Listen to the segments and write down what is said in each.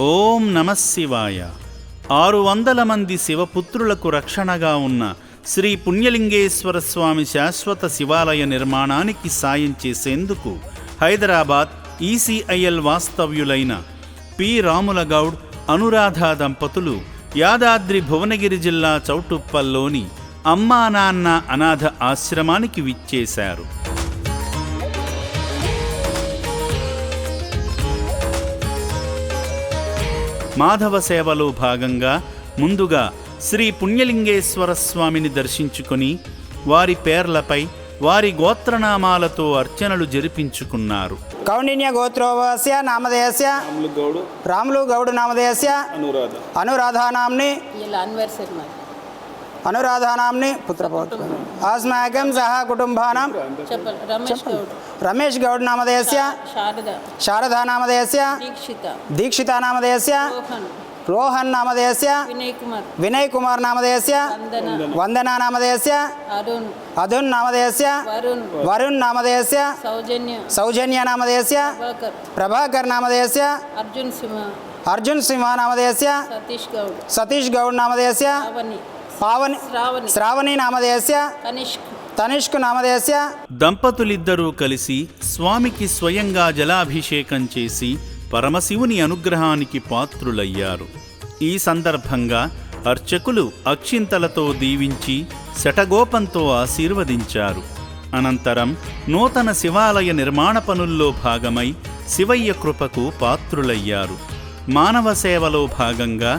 ఓం నమఃశివాయ. 600 మంది శివపుత్రులకు రక్షణగా ఉన్న శ్రీ పుణ్యలింగేశ్వర స్వామి శాశ్వత శివాలయ నిర్మాణానికి సాయం చేసేందుకు హైదరాబాద్ ఈసీఐఎల్ వాస్తవ్యులైన పి. రాముల గౌడ్, అనురాధ దంపతులు యాదాద్రి భువనగిరి జిల్లా చౌటుప్పల్లోని అమ్మా నాన్న అనాథ ఆశ్రమానికి విచ్చేశారు. మాధవ సేవలో భాగంగా ముందుగా శ్రీ పుణ్యలింగేశ్వర స్వామిని దర్శించుకొని వారి పేర్లపై వారి గోత్రనామాలతో అర్చనలు జరిపించుకున్నారు. కౌండిన్య గోత్రోవస్య నామధేయస్య రాములు గౌడ్ నామధేయస్య అనురాధానాంని పుత్రపౌత్ర अस्माकं सह कुटुंबानां रमेश गौड नामधेयस्य शारदा नामधेयस्य दीक्षिता नामधेयस्य रोहन नामधेयस्य विनय कुमार नामधेयस्य वंदना नामधेयस्य अधुन नामधेयस्य वरुण नामधेयस्य सौजन्य नामधेयस्य प्रभाकर नामधेयस्य अर्जुन सिंह नामधेयस्य सतीश गौड नामधेयस्य पावन श्रावणी नामधेयस्य తనిష్క్ నామధేయస్య. దంపతులిద్దరూ కలిసి స్వామికి స్వయంగా జలాభిషేకం చేసి పరమశివుని అనుగ్రహానికి పాత్రులయ్యారు. ఈ సందర్భంగా అర్చకులు అక్షింతలతో దీవించి శటగోపంతో ఆశీర్వదించారు. అనంతరం నూతన శివాలయ నిర్మాణ పనుల్లో భాగమై శివయ్య కృపకు పాత్రులయ్యారు. మానవ సేవలో భాగంగా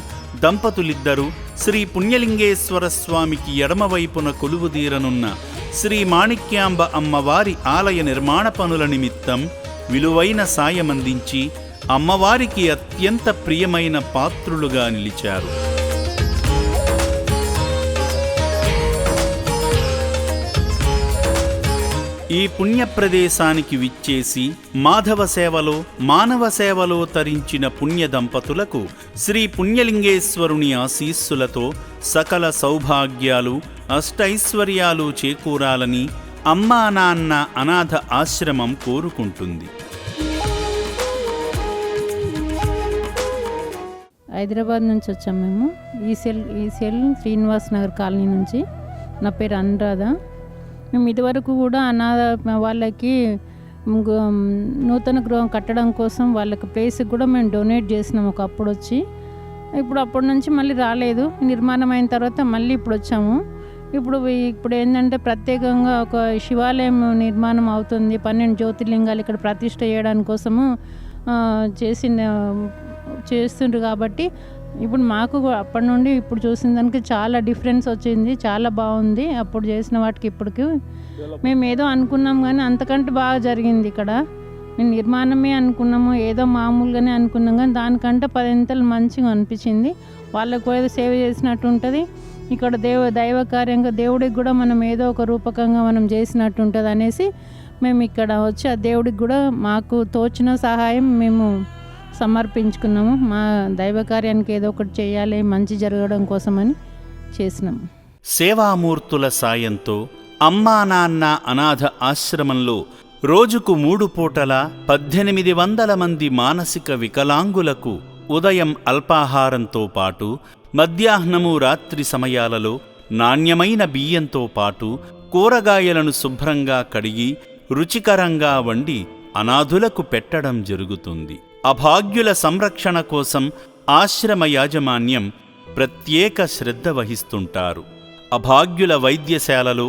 దంపతులిద్దరూ శ్రీ పుణ్యలింగేశ్వర స్వామికి ఎడమవైపున కొలువుదీరనున్న శ్రీ మాణిక్యాంబ అమ్మవారి ఆలయ నిర్మాణ పనుల నిమిత్తం విలువైన సాయమందించి అమ్మవారికి అత్యంత ప్రియమైన పాత్రులుగా నిలిచారు. ఈ పుణ్యప్రదేశానికి విచ్చేసి మాధవ సేవలో మానవ సేవలో తరించిన పుణ్య దంపతులకు శ్రీ పుణ్యలింగేశ్వరుని ఆశీస్సులతో సకల సౌభాగ్యాలు అష్టైశ్వర్యాలు చేకూరాలని అమ్మా నాన్న అనాథ ఆశ్రమం కోరుకుంటుంది. హైదరాబాద్ నుంచి వచ్చాం మేము. ఈసెల్ శ్రీనివాస్ నగర్ కాలనీ నుంచి. నా పేరు అనురాధ. మేము ఇదివరకు కూడా అనాథ వాళ్ళకి నూతన గృహం కట్టడం కోసం వాళ్ళకి ప్లేస్కి కూడా మేము డొనేట్ చేసినాము ఒకప్పుడు వచ్చి. అప్పటి నుంచి మళ్ళీ రాలేదు. నిర్మాణం అయిన తర్వాత మళ్ళీ ఇప్పుడు వచ్చాము. ఇప్పుడు ఏంటంటే ప్రత్యేకంగా ఒక శివాలయం నిర్మాణం అవుతుంది. 12 జ్యోతిర్లింగాలు ఇక్కడ ప్రతిష్ఠ చేయడానికి కోసము చేస్తుండ్రు కాబట్టి ఇప్పుడు మాకు అప్పటి నుండి ఇప్పుడు చూసిన దానికి చాలా డిఫరెన్స్ వచ్చింది. చాలా బాగుంది. అప్పుడు చేసిన వాటికి ఇప్పటికి మేము ఏదో అనుకున్నాం కానీ అంతకంటే బాగా జరిగింది. ఇక్కడ మేము నిర్మాణమే అనుకున్నాము, ఏదో మామూలుగానే అనుకున్నాం కానీ దానికంటే 10 మంచిగా అనిపించింది. వాళ్ళకు ఏదో సేవ చేసినట్టు ఉంటుంది. ఇక్కడ దైవ కార్యంగా దేవుడికి కూడా మనం ఏదో ఒక రూపకంగా మనం చేసినట్టు ఉంటుంది అనేసి మేము ఇక్కడ వచ్చి ఆ దేవుడికి కూడా మాకు తోచిన సహాయం మేము సమర్పించుకున్నాము. మా దైవ కార్యానికి ఏదో ఒకటి చేయాలి, మంచి జరగడం కోసమని చేసినాము. సేవామూర్తుల సాయంతో అమ్మా నాన్న అనాథ ఆశ్రమంలో రోజుకు 3 పూటల 1800 మంది మానసిక వికలాంగులకు ఉదయం అల్పాహారంతో పాటు మధ్యాహ్నము రాత్రి సమయాలలో నాణ్యమైన బియ్యంతో పాటు కూరగాయలను శుభ్రంగా కడిగి రుచికరంగా వండి అనాథులకు పెట్టడం జరుగుతుంది. అభాగ్యుల సంరక్షణ కోసం ఆశ్రమ యాజమాన్యం ప్రత్యేక శ్రద్ధ వహిస్తుంటారు. అభాగ్యుల వైద్యశాలలో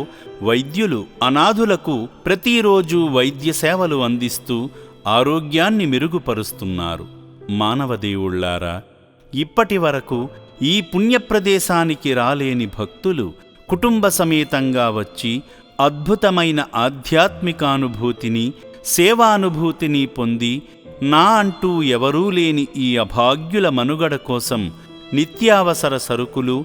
వైద్యులు అనాథులకు ప్రతిరోజు వైద్య సేవలు అందిస్తూ ఆరోగ్యాన్ని మెరుగుపరుస్తున్నారు. మానవదేవుళ్లారా, ఇప్పటి వరకు ఈ పుణ్యప్రదేశానికి రాలేని భక్తులు కుటుంబ సమేతంగా వచ్చి అద్భుతమైన ఆధ్యాత్మికానుభూతిని, సేవానుభూతిని పొంది నా అంటూ ఎవరూ లేని ఈ అభాగ్యుల మనుగడ కోసం నిత్యావసర సరుకులు,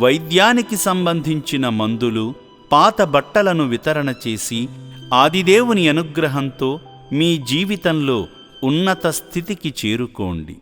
వైద్యానికి సంబంధించిన మందులు, పాత బట్టలను వితరణ చేసి ఆదిదేవుని అనుగ్రహంతో మీ జీవితంలో ఉన్నత స్థితికి చేరుకోండి.